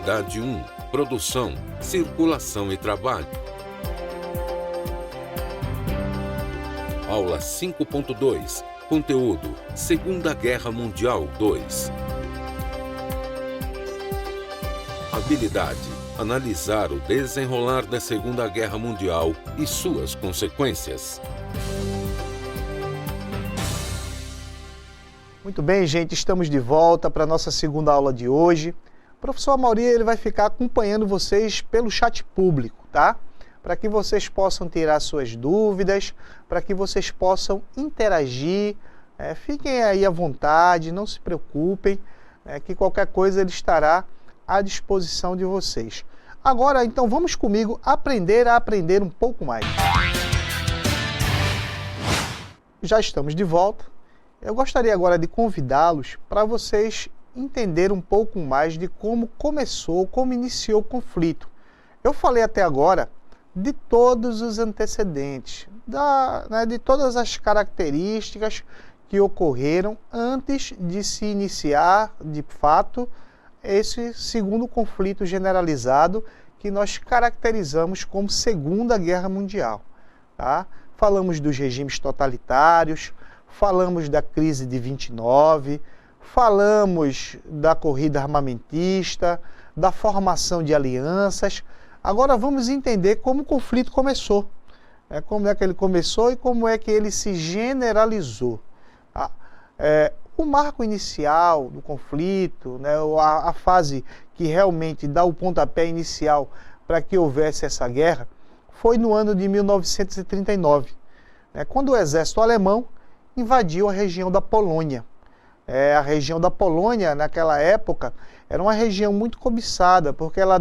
Unidade 1. Produção, circulação e trabalho. Aula 5.2. Conteúdo: Segunda Guerra Mundial 2. Habilidade: analisar o desenrolar da Segunda Guerra Mundial e suas consequências. Muito bem, gente, estamos de volta para a nossa segunda aula de hoje. O professor Amaury, ele vai ficar acompanhando vocês pelo chat público, tá? Para que vocês possam tirar suas dúvidas, para que vocês possam interagir. Fiquem aí à vontade, não se preocupem, que qualquer coisa ele estará à disposição de vocês. Agora, então, vamos comigo aprender a aprender um pouco mais. Já estamos de volta. Eu gostaria agora de convidá-los para vocês entenderem um pouco mais de como começou, como iniciou o conflito. Eu falei até agora de todos os antecedentes, de todas as características que ocorreram antes de se iniciar, de fato, esse segundo conflito generalizado que nós caracterizamos como Segunda Guerra Mundial. Tá? Falamos dos regimes totalitários, falamos da crise de 29, falamos da corrida armamentista, da formação de alianças. Agora vamos entender como o conflito começou, como é que ele começou e como é que ele se generalizou. Tá? O marco inicial do conflito, a fase que realmente dá o pontapé inicial para que houvesse essa guerra, foi no ano de 1939, quando o exército alemão invadiu a região da Polônia. A região da Polônia, naquela época, era uma região muito cobiçada, porque ela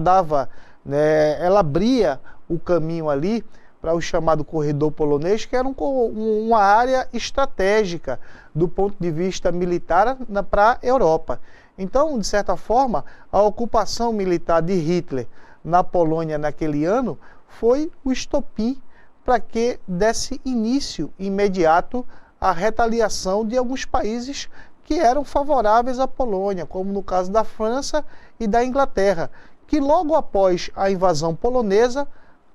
ela abria o caminho ali para o chamado corredor polonês, que era uma área estratégica do ponto de vista militar para a Europa. Então, de certa forma, a ocupação militar de Hitler na Polônia naquele ano foi o estopim para que desse início imediato à retaliação de alguns países que eram favoráveis à Polônia, como no caso da França e da Inglaterra, que logo após a invasão polonesa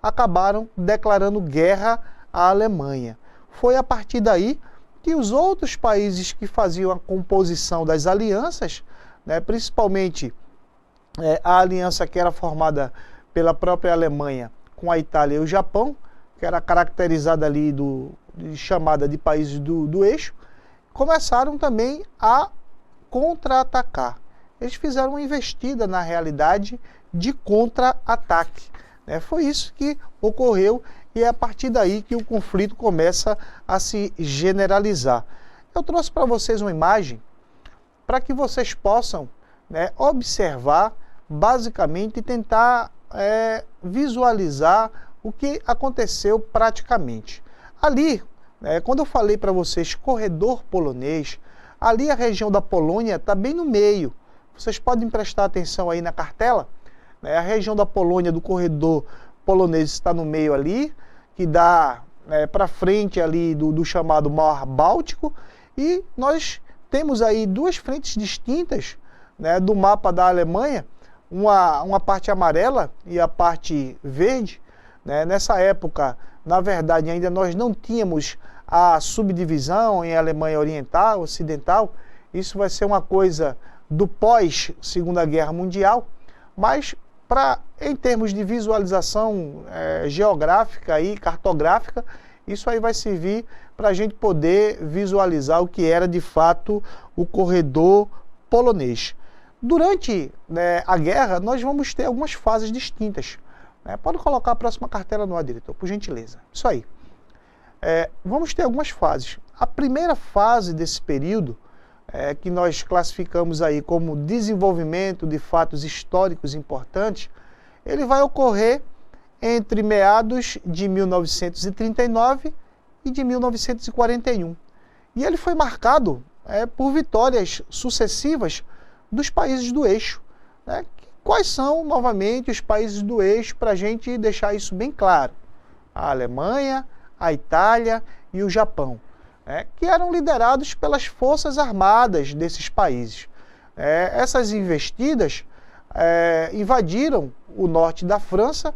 acabaram declarando guerra à Alemanha. Foi a partir daí que os outros países que faziam a composição das alianças, principalmente a aliança que era formada pela própria Alemanha com a Itália e o Japão, que era caracterizada ali chamada de países do eixo, começaram também a contra-atacar. Eles fizeram uma investida, na realidade, de contra-ataque. Foi isso que ocorreu e é a partir daí que o conflito começa a se generalizar. Eu trouxe para vocês uma imagem para que vocês possam observar, basicamente, e tentar visualizar o que aconteceu praticamente. Ali, quando eu falei para vocês corredor polonês, ali a região da Polônia está bem no meio. Vocês podem prestar atenção aí na cartela. A região da Polônia, do corredor polonês, está no meio ali, que dá para frente ali do chamado Mar Báltico. E nós temos aí duas frentes distintas do mapa da Alemanha, uma parte amarela e a parte verde. Nessa época, na verdade, ainda nós não tínhamos a subdivisão em Alemanha Oriental, Ocidental. Isso vai ser uma coisa do pós-Segunda Guerra Mundial, mas em termos de visualização geográfica e cartográfica, isso aí vai servir para a gente poder visualizar o que era de fato o corredor polonês. Durante a guerra, nós vamos ter algumas fases distintas. Pode colocar a próxima cartela no ar, diretor, por gentileza. Isso aí. Vamos ter algumas fases. A primeira fase desse período, que nós classificamos aí como desenvolvimento de fatos históricos importantes, ele vai ocorrer entre meados de 1939 e de 1941. E ele foi marcado por vitórias sucessivas dos países do eixo. Quais são, novamente, os países do eixo, para a gente deixar isso bem claro? A Alemanha, a Itália e o Japão, que eram liderados pelas forças armadas desses países. Essas investidas invadiram o norte da França,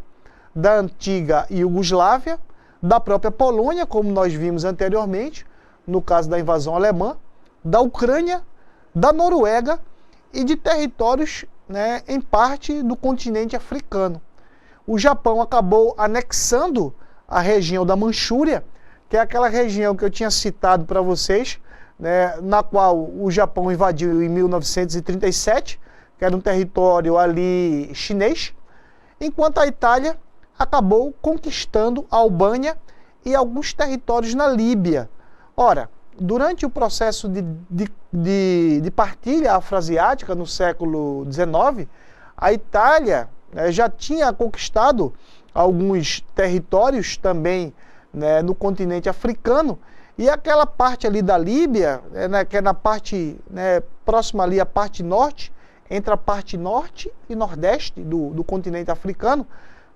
da antiga Iugoslávia, da própria Polônia, como nós vimos anteriormente, no caso da invasão alemã, da Ucrânia, da Noruega e de territórios, né, em parte do continente africano. O Japão acabou anexando a região da Manchúria, que é aquela região que eu tinha citado para vocês, né, na qual o Japão invadiu em 1937, que era um território ali chinês, enquanto a Itália acabou conquistando a Albânia e alguns territórios na Líbia. Ora, durante o processo de partilha afroasiática no século XIX, a Itália, né, já tinha conquistado alguns territórios também, né, no continente africano, e aquela parte ali da Líbia, né, que é na parte, né, próxima ali à parte norte, entre a parte norte e nordeste do continente africano,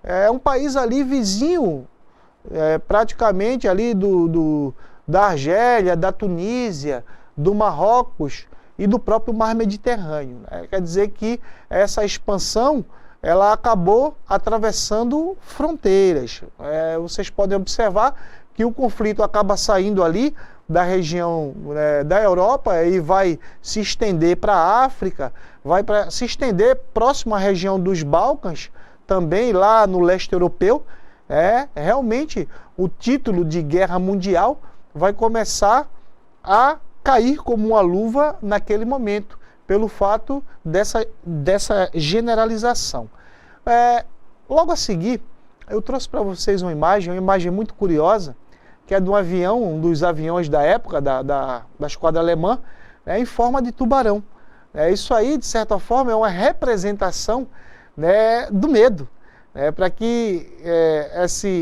é um país ali vizinho, praticamente ali da Argélia, da Tunísia, do Marrocos e do próprio Mar Mediterrâneo. Quer dizer que essa expansão ela acabou atravessando fronteiras. Vocês podem observar que o conflito acaba saindo ali da região, da Europa e vai se estender para a África, vai se estender próximo à região dos Balcãs, também lá no leste europeu. Realmente o título de guerra mundial vai começar a cair como uma luva naquele momento, pelo fato dessa generalização. Logo a seguir, eu trouxe para vocês uma imagem muito curiosa, que é de um avião, um dos aviões da época, da esquadra alemã, em forma de tubarão. Isso aí, de certa forma, é uma representação, né, do medo, para que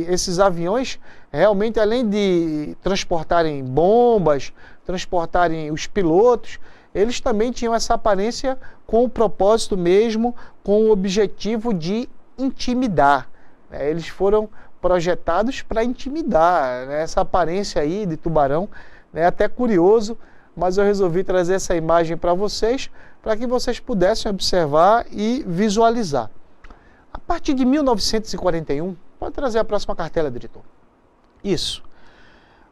esses aviões, realmente, além de transportarem bombas, transportarem os pilotos, eles também tinham essa aparência com o propósito mesmo, com o objetivo de intimidar. Eles foram projetados para intimidar, né? Essa aparência aí de tubarão, é até curioso, mas eu resolvi trazer essa imagem para que vocês pudessem observar e visualizar. A partir de 1941, pode trazer a próxima cartela, diretor. Isso.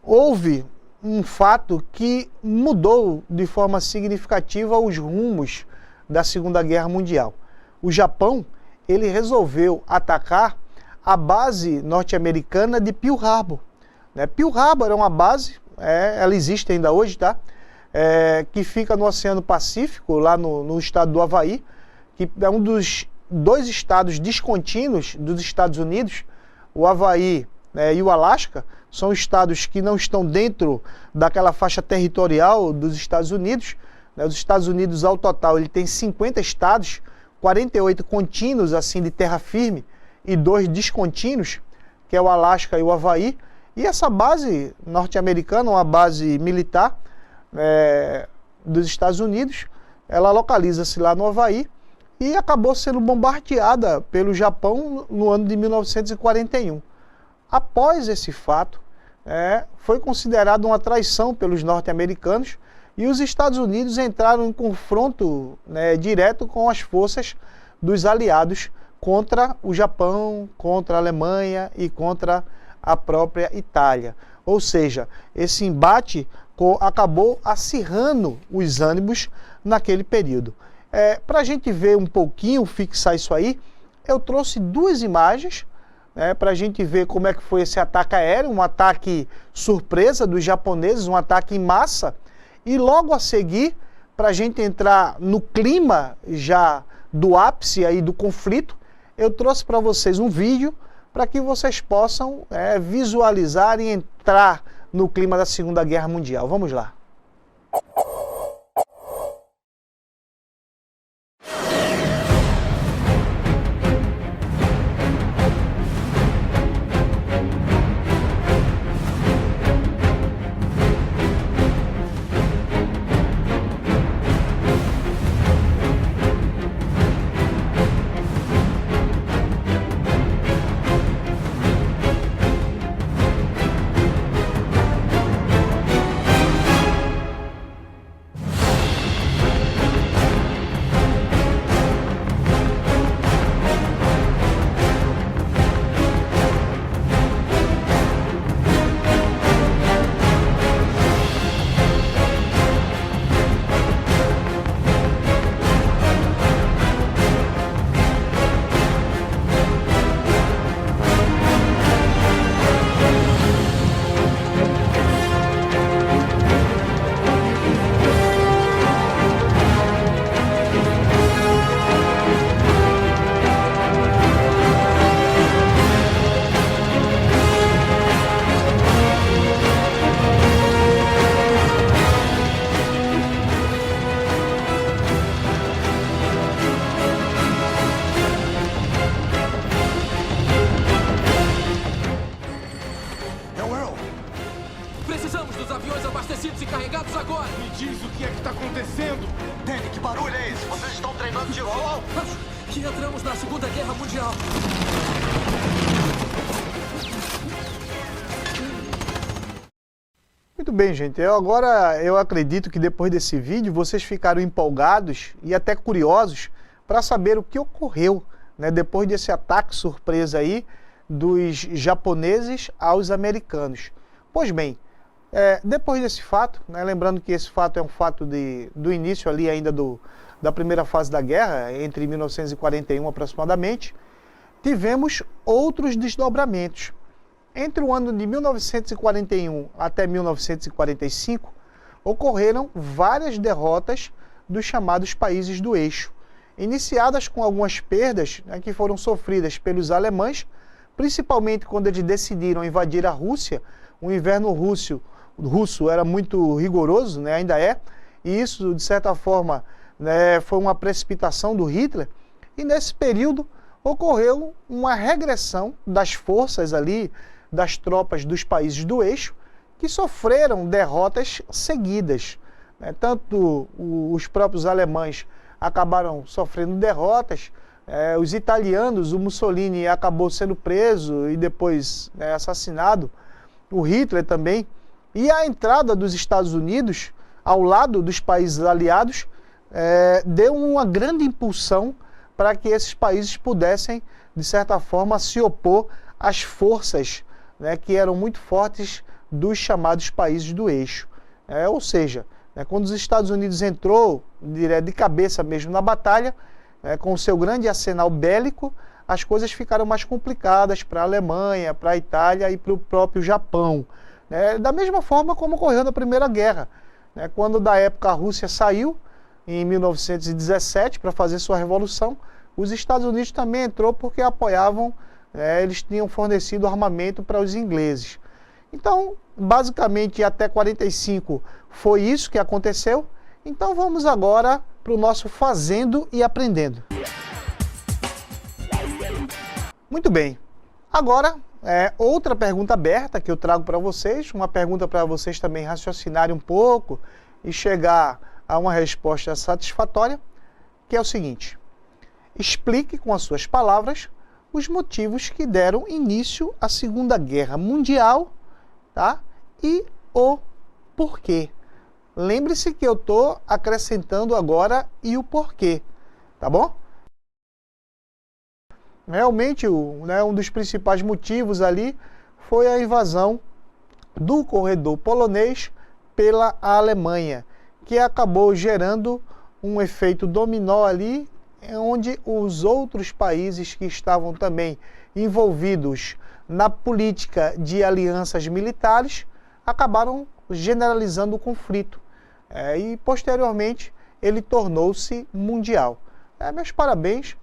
Houve um fato que mudou de forma significativa os rumos da Segunda Guerra Mundial. O Japão, ele resolveu atacar a base norte-americana de Pearl Harbor. Pearl Harbor era uma base, ela existe ainda hoje, tá? Que fica no Oceano Pacífico, lá no estado do Havaí, que é um dos 2 estados descontínuos dos Estados Unidos. O Havaí, e o Alasca são estados que não estão dentro daquela faixa territorial dos Estados Unidos. Os Estados Unidos, ao total, ele tem 50 estados, 48 contínuos assim de terra firme e 2 descontínuos, que é o Alasca e o Havaí. E essa base norte-americana, uma base militar dos Estados Unidos, ela localiza-se lá no Havaí e acabou sendo bombardeada pelo Japão no ano de 1941. Após esse fato, foi considerado uma traição pelos norte-americanos e os Estados Unidos entraram em confronto, direto com as forças dos aliados contra o Japão, contra a Alemanha e contra a própria Itália. Ou seja, esse embate acabou acirrando os ânimos naquele período. Para a gente ver um pouquinho, fixar isso aí, eu trouxe 2 imagens, para a gente ver como é que foi esse ataque aéreo, um ataque surpresa dos japoneses, um ataque em massa, e logo a seguir, para a gente entrar no clima já do ápice aí do conflito, eu trouxe para vocês um vídeo para que vocês possam visualizar e entrar no clima da Segunda Guerra Mundial. Vamos lá. Precisamos dos aviões abastecidos e carregados agora. Me diz o que é que está acontecendo. Danny, que barulho é esse? Vocês estão treinando tiro ao alvo? Acho que entramos na Segunda Guerra Mundial. Muito bem, gente. Eu acredito que depois desse vídeo vocês ficaram empolgados e até curiosos para saber o que ocorreu, né, depois desse ataque surpresa aí dos japoneses aos americanos. Pois bem, depois desse fato, né, lembrando que esse fato é um fato do início ali ainda da primeira fase da guerra, entre 1941 aproximadamente, tivemos outros desdobramentos. Entre o ano de 1941 até 1945, ocorreram várias derrotas dos chamados países do eixo, iniciadas com algumas perdas, né, que foram sofridas pelos alemães, principalmente quando eles decidiram invadir a Rússia. O inverno russo era muito rigoroso, né, ainda é, e isso, de certa forma, né, foi uma precipitação do Hitler, e nesse período ocorreu uma regressão das forças ali, das tropas dos países do eixo, que sofreram derrotas seguidas, né? Tanto os próprios alemães acabaram sofrendo derrotas, os italianos, o Mussolini acabou sendo preso e depois, né, assassinado, o Hitler também, e a entrada dos Estados Unidos ao lado dos países aliados deu uma grande impulsão para que esses países pudessem, de certa forma, se opor às forças, né, que eram muito fortes dos chamados países do eixo. Ou seja, né, quando os Estados Unidos entrou de cabeça mesmo na batalha, com o seu grande arsenal bélico, as coisas ficaram mais complicadas para a Alemanha, para a Itália e para o próprio Japão. Da mesma forma como ocorreu na Primeira Guerra, né, quando da época a Rússia saiu, em 1917, para fazer sua revolução, os Estados Unidos também entrou porque apoiavam, eles tinham fornecido armamento para os ingleses. Então, basicamente, até 45 foi isso que aconteceu. Então vamos agora para o nosso Fazendo e Aprendendo. Muito bem. Agora, outra pergunta aberta que eu trago para vocês, uma pergunta para vocês também raciocinarem um pouco e chegar a uma resposta satisfatória, que é o seguinte: explique com as suas palavras os motivos que deram início à Segunda Guerra Mundial, tá? E o porquê. Lembre-se que eu estou acrescentando agora e o porquê, tá bom? Realmente, um dos principais motivos ali foi a invasão do corredor polonês pela Alemanha, que acabou gerando um efeito dominó ali, onde os outros países que estavam também envolvidos na política de alianças militares acabaram generalizando o conflito. E, posteriormente, ele tornou-se mundial. Meus parabéns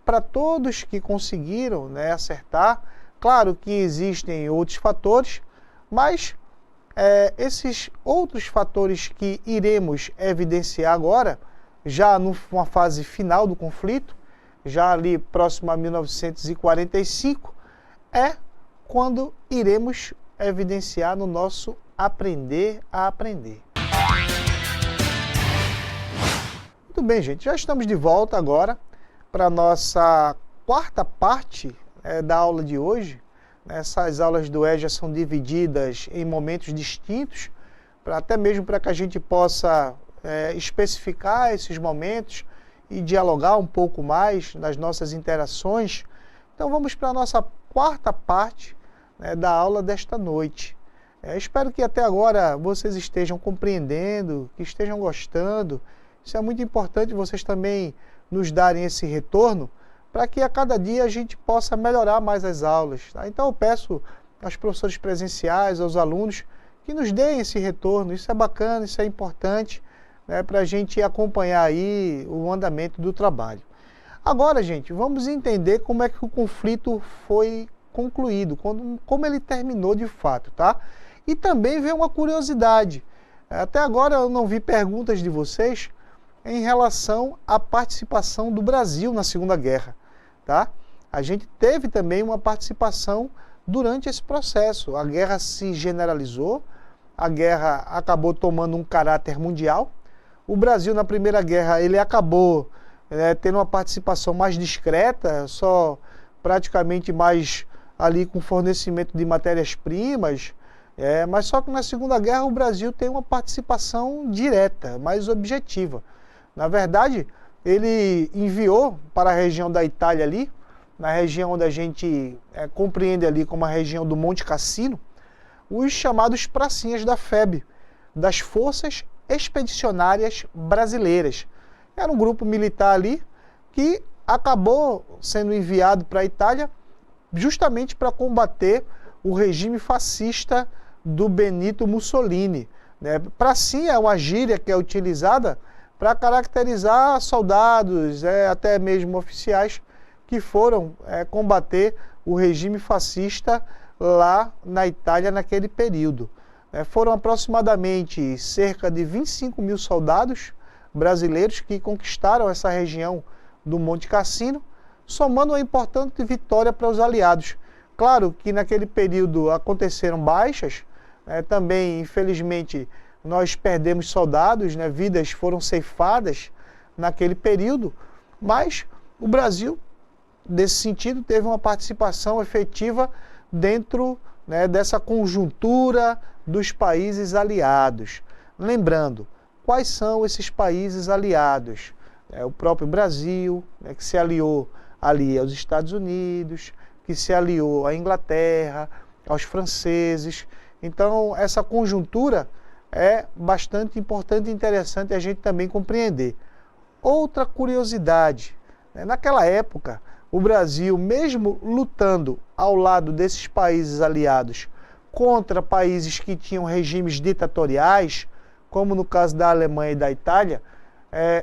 para todos que conseguiram, acertar. Claro que existem outros fatores, mas esses outros fatores que iremos evidenciar agora, já numa fase final do conflito, já ali próximo a 1945, é quando iremos evidenciar no nosso Aprender a Aprender. Muito bem, gente, já estamos de volta agora para a nossa quarta parte da aula de hoje. Essas aulas do EJA são divididas em momentos distintos, até mesmo para que a gente possa especificar esses momentos e dialogar um pouco mais nas nossas interações. Então vamos para a nossa quarta parte da aula desta noite. Espero que até agora vocês estejam compreendendo, que estejam gostando. Isso é muito importante, vocês também nos darem esse retorno, para que a cada dia a gente possa melhorar mais as aulas. Tá? Então eu peço aos professores presenciais, aos alunos, que nos deem esse retorno. Isso é bacana, isso é importante, para a gente acompanhar aí o andamento do trabalho. Agora, gente, vamos entender como é que o conflito foi concluído, como ele terminou de fato, tá? E também vem uma curiosidade. Até agora eu não vi perguntas de vocês em relação à participação do Brasil na Segunda Guerra, tá? A gente teve também uma participação durante esse processo. A guerra se generalizou, a guerra acabou tomando um caráter mundial. O Brasil, na Primeira Guerra, ele acabou tendo uma participação mais discreta, só praticamente mais ali com fornecimento de matérias-primas, mas só que na Segunda Guerra o Brasil tem uma participação direta, mais objetiva. Na verdade, ele enviou para a região da Itália ali, na região onde a gente compreende ali como a região do Monte Cassino, os chamados pracinhas da FEB, das Forças Expedicionárias Brasileiras. Era um grupo militar ali que acabou sendo enviado para a Itália justamente para combater o regime fascista do Benito Mussolini. Pracinha é uma gíria que é utilizada para caracterizar soldados, até mesmo oficiais, que foram combater o regime fascista lá na Itália naquele período. Foram aproximadamente cerca de 25 mil soldados brasileiros que conquistaram essa região do Monte Cassino, somando uma importante vitória para os aliados. Claro que naquele período aconteceram baixas, também, infelizmente, nós perdemos soldados, vidas foram ceifadas naquele período, mas o Brasil, nesse sentido, teve uma participação efetiva dentro dessa conjuntura dos países aliados. Lembrando, quais são esses países aliados? O próprio Brasil, que se aliou ali aos Estados Unidos, que se aliou à Inglaterra, aos franceses. Então, essa conjuntura é bastante importante e interessante a gente também compreender. Outra curiosidade, naquela época, o Brasil, mesmo lutando ao lado desses países aliados contra países que tinham regimes ditatoriais, como no caso da Alemanha e da Itália,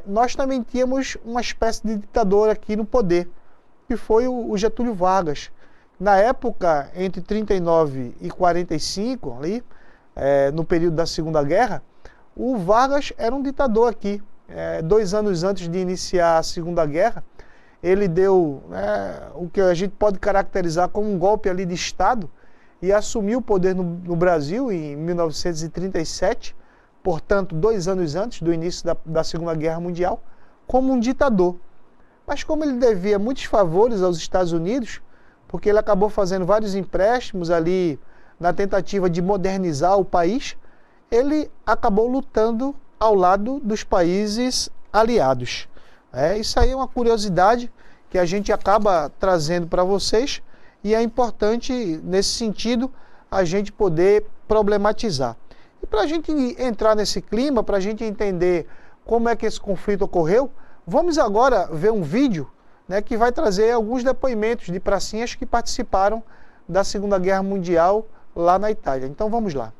nós também tínhamos uma espécie de ditador aqui no poder, que foi o Getúlio Vargas. Na época, entre 39 e 45, ali, no período da Segunda Guerra, o Vargas era um ditador aqui. 2 anos antes de iniciar a Segunda Guerra, ele deu o que a gente pode caracterizar como um golpe ali de Estado e assumiu o poder no Brasil em 1937, portanto, 2 anos antes do início da Segunda Guerra Mundial, como um ditador. Mas como ele devia muitos favores aos Estados Unidos, porque ele acabou fazendo vários empréstimos ali na tentativa de modernizar o país, ele acabou lutando ao lado dos países aliados. Isso aí é uma curiosidade que a gente acaba trazendo para vocês e é importante, nesse sentido, a gente poder problematizar. E para a gente entrar nesse clima, para a gente entender como é que esse conflito ocorreu, vamos agora ver um vídeo que vai trazer alguns depoimentos de pracinhas que participaram da Segunda Guerra Mundial lá na Itália. Então vamos lá.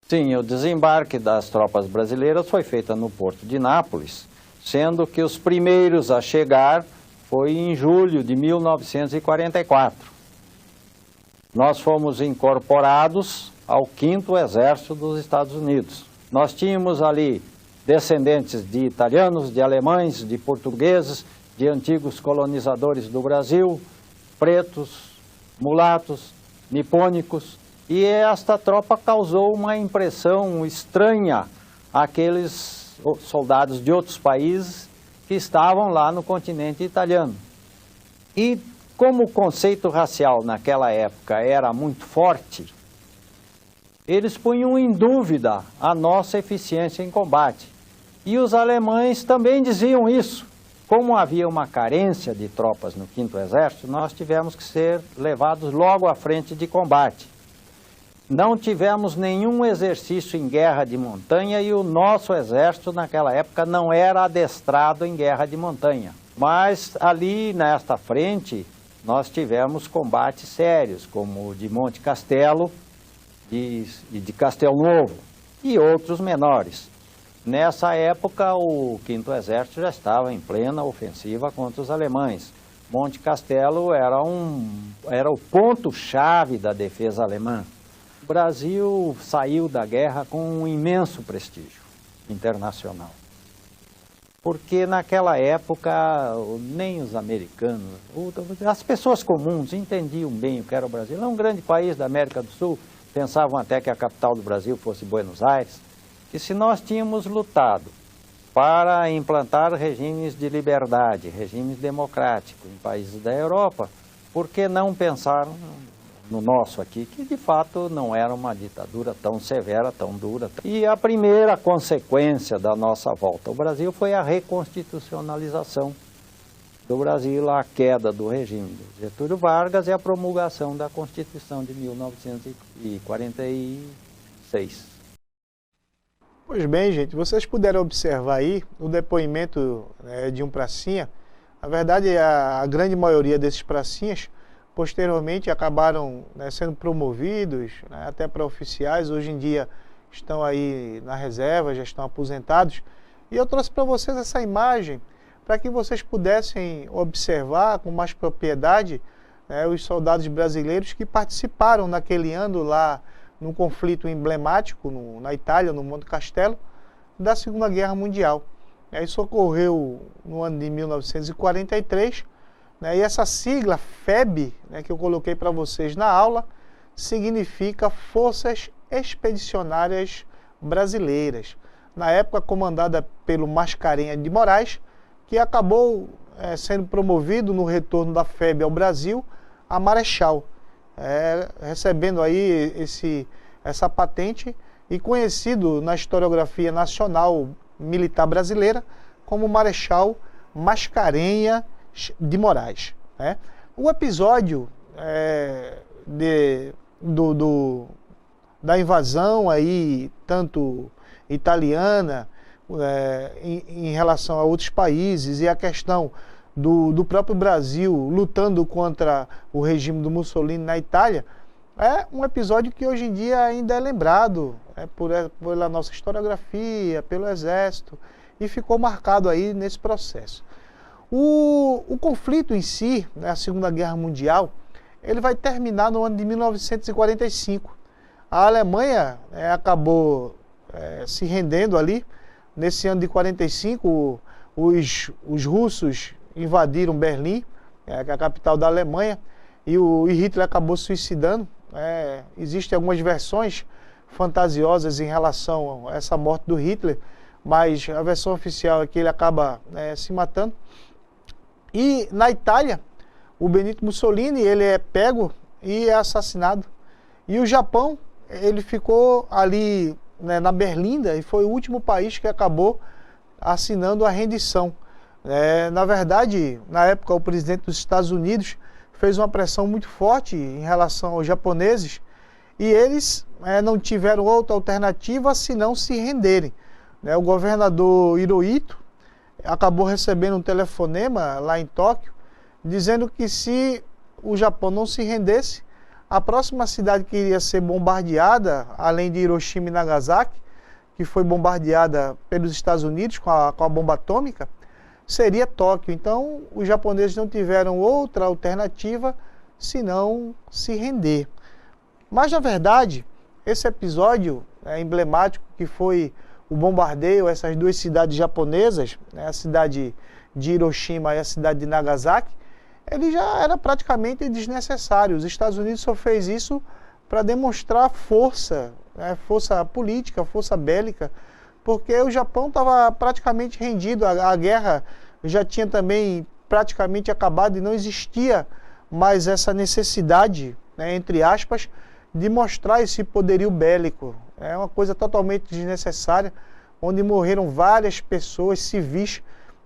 Sim, o desembarque das tropas brasileiras foi feito no porto de Nápoles, sendo que os primeiros a chegar foi em julho de 1944. Nós fomos incorporados ao 5º Exército dos Estados Unidos. Nós tínhamos ali descendentes de italianos, de alemães, de portugueses, de antigos colonizadores do Brasil, pretos, mulatos, nipônicos, e esta tropa causou uma impressão estranha àqueles soldados de outros países que estavam lá no continente italiano. E como o conceito racial naquela época era muito forte, eles punham em dúvida a nossa eficiência em combate. E os alemães também diziam isso. Como havia uma carência de tropas no 5º Exército, nós tivemos que ser levados logo à frente de combate. Não tivemos nenhum exercício em guerra de montanha e o nosso exército naquela época não era adestrado em guerra de montanha. Mas ali nesta frente nós tivemos combates sérios, como o de Monte Castelo e de Castel Novo e outros menores. Nessa época o 5º Exército já estava em plena ofensiva contra os alemães. Monte Castelo era o ponto-chave da defesa alemã. O Brasil saiu da guerra com um imenso prestígio internacional. porque naquela época nem os americanos, as pessoas comuns entendiam bem o que era o Brasil. É um grande país da América do Sul, pensavam até que a capital do Brasil fosse Buenos Aires, e se nós tínhamos lutado para implantar regimes de liberdade, regimes democráticos em países da Europa, por que não pensar no nosso aqui, que de fato não era uma ditadura tão severa, tão dura. E a primeira consequência da nossa volta ao Brasil foi a reconstitucionalização do Brasil, a queda do regime de Getúlio Vargas e a promulgação da Constituição de 1946. Pois bem, gente, vocês puderam observar aí o depoimento de um pracinha. Na verdade, a grande maioria desses pracinhas posteriormente acabaram sendo promovidos até para oficiais. Hoje em dia estão aí na reserva, já estão aposentados. E eu trouxe para vocês essa imagem para que vocês pudessem observar com mais propriedade os soldados brasileiros que participaram naquele ano lá num conflito emblemático na Itália, no Monte Castelo, da Segunda Guerra Mundial. Isso ocorreu no ano de 1943, e essa sigla FEB, que eu coloquei para vocês na aula, significa Forças Expedicionárias Brasileiras. Na época comandada pelo Mascarenhas de Moraes, que acabou sendo promovido no retorno da FEB ao Brasil a marechal, recebendo aí essa patente e conhecido na historiografia nacional militar brasileira como Marechal Mascarenhas de Moraes. O episódio da invasão aí, tanto italiana em relação a outros países e a questão do próprio Brasil lutando contra o regime do Mussolini na Itália, é um episódio que hoje em dia ainda é lembrado pela nossa historiografia, pelo Exército, e ficou marcado aí nesse processo. O conflito em si, a Segunda Guerra Mundial, ele vai terminar no ano de 1945. A Alemanha acabou se rendendo ali. Nesse ano de 45, os russos invadiram Berlim, que é a capital da Alemanha, e Hitler acabou se suicidando. Existem algumas versões fantasiosas em relação a essa morte do Hitler, mas a versão oficial é que ele acaba se matando. E na Itália, o Benito Mussolini ele é pego e é assassinado. E o Japão, ele ficou ali na Berlinda e foi o último país que acabou assinando a rendição. Na verdade, na época, o presidente dos Estados Unidos fez uma pressão muito forte em relação aos japoneses e eles não tiveram outra alternativa senão se renderem. O governador Hirohito acabou recebendo um telefonema lá em Tóquio dizendo que se o Japão não se rendesse, a próxima cidade que iria ser bombardeada, além de Hiroshima e Nagasaki, que foi bombardeada pelos Estados Unidos com a bomba atômica, seria Tóquio. Então, os japoneses não tiveram outra alternativa senão se render. Mas, na verdade, esse episódio emblemático que foi o bombardeio a essas duas cidades japonesas, a cidade de Hiroshima e a cidade de Nagasaki, ele já era praticamente desnecessário. Os Estados Unidos só fez isso para demonstrar força, força política, força bélica, porque o Japão estava praticamente rendido, a guerra já tinha também praticamente acabado e não existia mais essa necessidade, entre aspas, de mostrar esse poderio bélico. É uma coisa totalmente desnecessária, onde morreram várias pessoas civis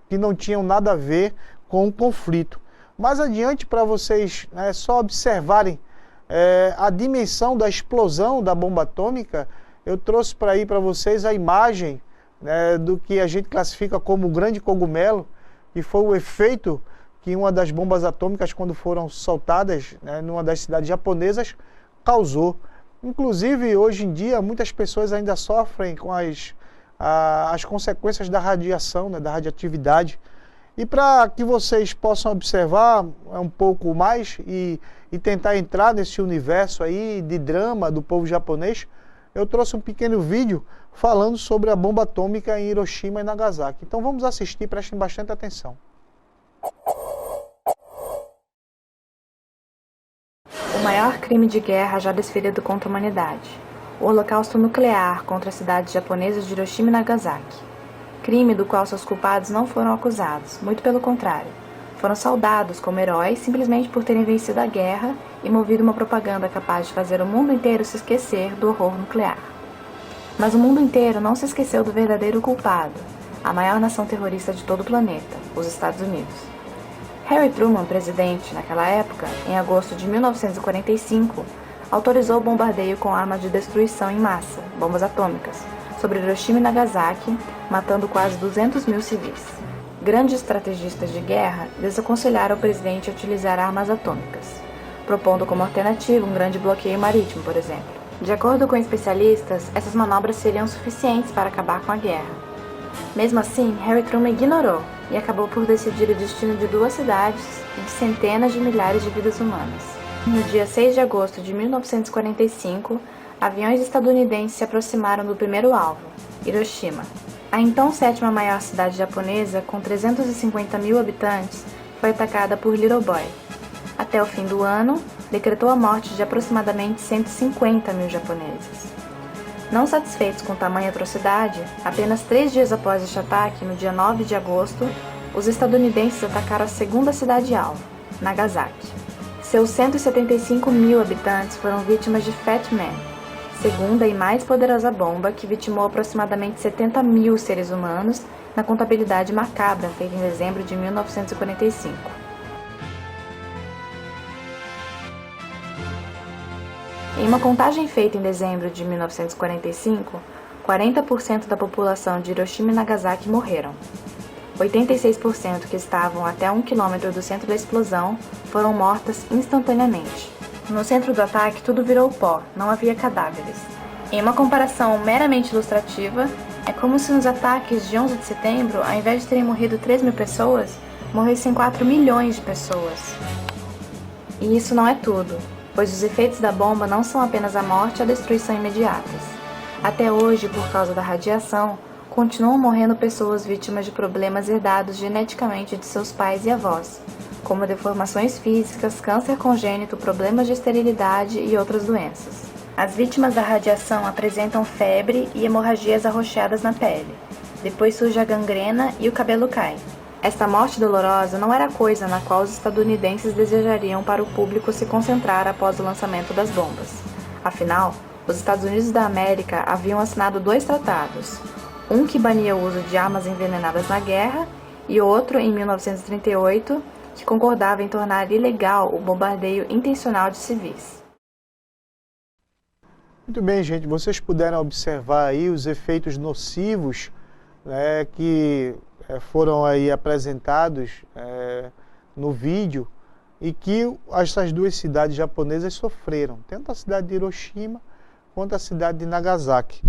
que não tinham nada a ver com o conflito. Mais adiante, para vocês só observarem a dimensão da explosão da bomba atômica, eu trouxe para vocês a imagem do que a gente classifica como o grande cogumelo, que foi o efeito que uma das bombas atômicas, quando foram soltadas numa das cidades japonesas, causou. Inclusive, hoje em dia, muitas pessoas ainda sofrem com as consequências da radiação, da radioatividade. E para que vocês possam observar um pouco mais e tentar entrar nesse universo aí de drama do povo japonês, eu trouxe um pequeno vídeo falando sobre a bomba atômica em Hiroshima e Nagasaki. Então vamos assistir, prestem bastante atenção. O maior crime de guerra já desferido contra a humanidade. O holocausto nuclear contra as cidades japonesas de Hiroshima e Nagasaki. Crime do qual seus culpados não foram acusados, muito pelo contrário. Foram saudados como heróis simplesmente por terem vencido a guerra e movido uma propaganda capaz de fazer o mundo inteiro se esquecer do horror nuclear. Mas o mundo inteiro não se esqueceu do verdadeiro culpado, a maior nação terrorista de todo o planeta, os Estados Unidos. Harry Truman, presidente naquela época, em agosto de 1945, autorizou o bombardeio com armas de destruição em massa, bombas atômicas, sobre Hiroshima e Nagasaki, matando quase 200 mil civis. Grandes estrategistas de guerra desaconselharam o presidente a utilizar armas atômicas, propondo como alternativa um grande bloqueio marítimo, por exemplo. De acordo com especialistas, essas manobras seriam suficientes para acabar com a guerra. Mesmo assim, Harry Truman ignorou e acabou por decidir o destino de 2 cidades e de centenas de milhares de vidas humanas. No dia 6 de agosto de 1945, aviões estadunidenses se aproximaram do primeiro alvo, Hiroshima. A então 7ª maior cidade japonesa, com 350 mil habitantes, foi atacada por Little Boy. Até o fim do ano, decretou a morte de aproximadamente 150 mil japoneses. Não satisfeitos com tamanha atrocidade, apenas 3 dias após este ataque, no dia 9 de agosto, os estadunidenses atacaram a 2ª cidade-alvo, Nagasaki. Seus 175 mil habitantes foram vítimas de Fat Man, segunda e mais poderosa bomba que vitimou aproximadamente 70 mil seres humanos na contabilidade macabra feita em dezembro de 1945. Em uma contagem feita em dezembro de 1945, 40% da população de Hiroshima e Nagasaki morreram. 86% que estavam até 1 quilômetro do centro da explosão foram mortas instantaneamente. No centro do ataque, tudo virou pó, não havia cadáveres. Em uma comparação meramente ilustrativa, é como se nos ataques de 11 de setembro, ao invés de terem morrido 3 mil pessoas, morressem 4 milhões de pessoas. E isso não é tudo, pois os efeitos da bomba não são apenas a morte e a destruição imediatas. Até hoje, por causa da radiação, continuam morrendo pessoas vítimas de problemas herdados geneticamente de seus pais e avós, como deformações físicas, câncer congênito, problemas de esterilidade e outras doenças. As vítimas da radiação apresentam febre e hemorragias arroxeadas na pele. Depois surge a gangrena e o cabelo cai. Esta morte dolorosa não era coisa na qual os estadunidenses desejariam para o público se concentrar após o lançamento das bombas. Afinal, os Estados Unidos da América haviam assinado 2 tratados, um que bania o uso de armas envenenadas na guerra e outro, em 1938, que concordava em tornar ilegal o bombardeio intencional de civis. Muito bem, gente, vocês puderam observar aí os efeitos nocivos, né, que foram aí apresentados no vídeo e que essas 2 cidades japonesas sofreram, tanto a cidade de Hiroshima quanto a cidade de Nagasaki.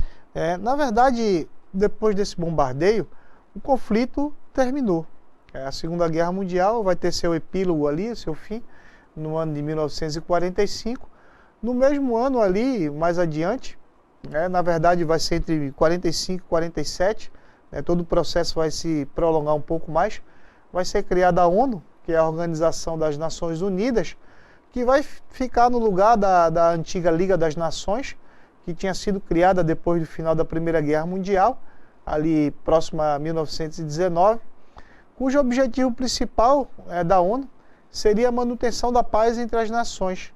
Na verdade, depois desse bombardeio, o conflito terminou. A Segunda Guerra Mundial vai ter seu epílogo ali, seu fim, no ano de 1945. No mesmo ano ali, mais adiante, na verdade vai ser entre 45 e 47, todo o processo vai se prolongar um pouco mais, vai ser criada a ONU, que é a Organização das Nações Unidas, que vai ficar no lugar da antiga Liga das Nações, que tinha sido criada depois do final da Primeira Guerra Mundial, ali próximo a 1919, cujo objetivo principal da ONU seria a manutenção da paz entre as nações.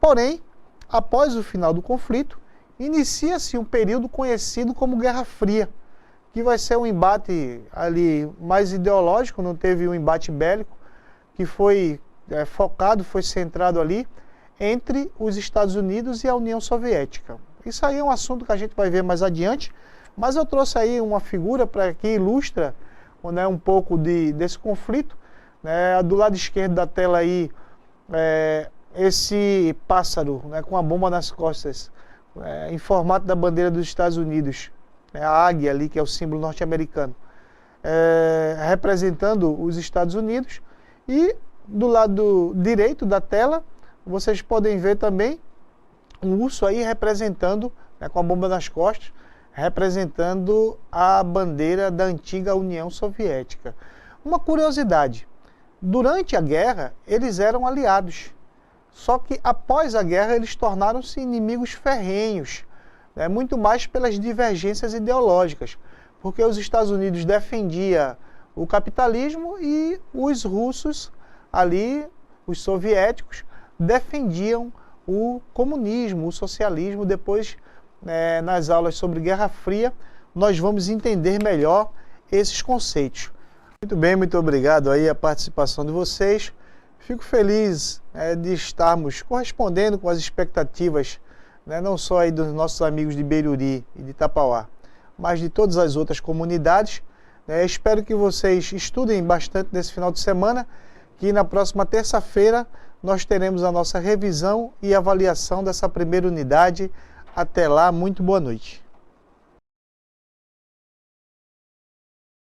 Porém, após o final do conflito, inicia-se um período conhecido como Guerra Fria, que vai ser um embate ali mais ideológico, não teve um embate bélico, que foi focado, foi centrado ali entre os Estados Unidos e a União Soviética. Isso aí é um assunto que a gente vai ver mais adiante, mas eu trouxe aí uma figura para que ilustra um pouco desse conflito. Do lado esquerdo da tela aí, esse pássaro com a bomba nas costas, em formato da bandeira dos Estados Unidos, a águia ali, que é o símbolo norte-americano, representando os Estados Unidos. E do lado direito da tela, vocês podem ver também um urso aí representando né, com a bomba nas costas, representando a bandeira da antiga União Soviética. Uma curiosidade, durante a guerra eles eram aliados, só que após a guerra eles tornaram-se inimigos ferrenhos, né, muito mais pelas divergências ideológicas, porque os Estados Unidos defendia o capitalismo e os russos ali, os soviéticos, defendiam o comunismo, o socialismo. Depois, nas aulas sobre Guerra Fria, nós vamos entender melhor esses conceitos. Muito bem, muito obrigado aí a participação de vocês. Fico feliz de estarmos correspondendo com as expectativas, não só aí dos nossos amigos de Beiruri e de Tapauá, mas de todas as outras comunidades. Espero que vocês estudem bastante nesse final de semana, que na próxima terça-feira nós teremos a nossa revisão e avaliação dessa primeira unidade. Até lá, muito boa noite.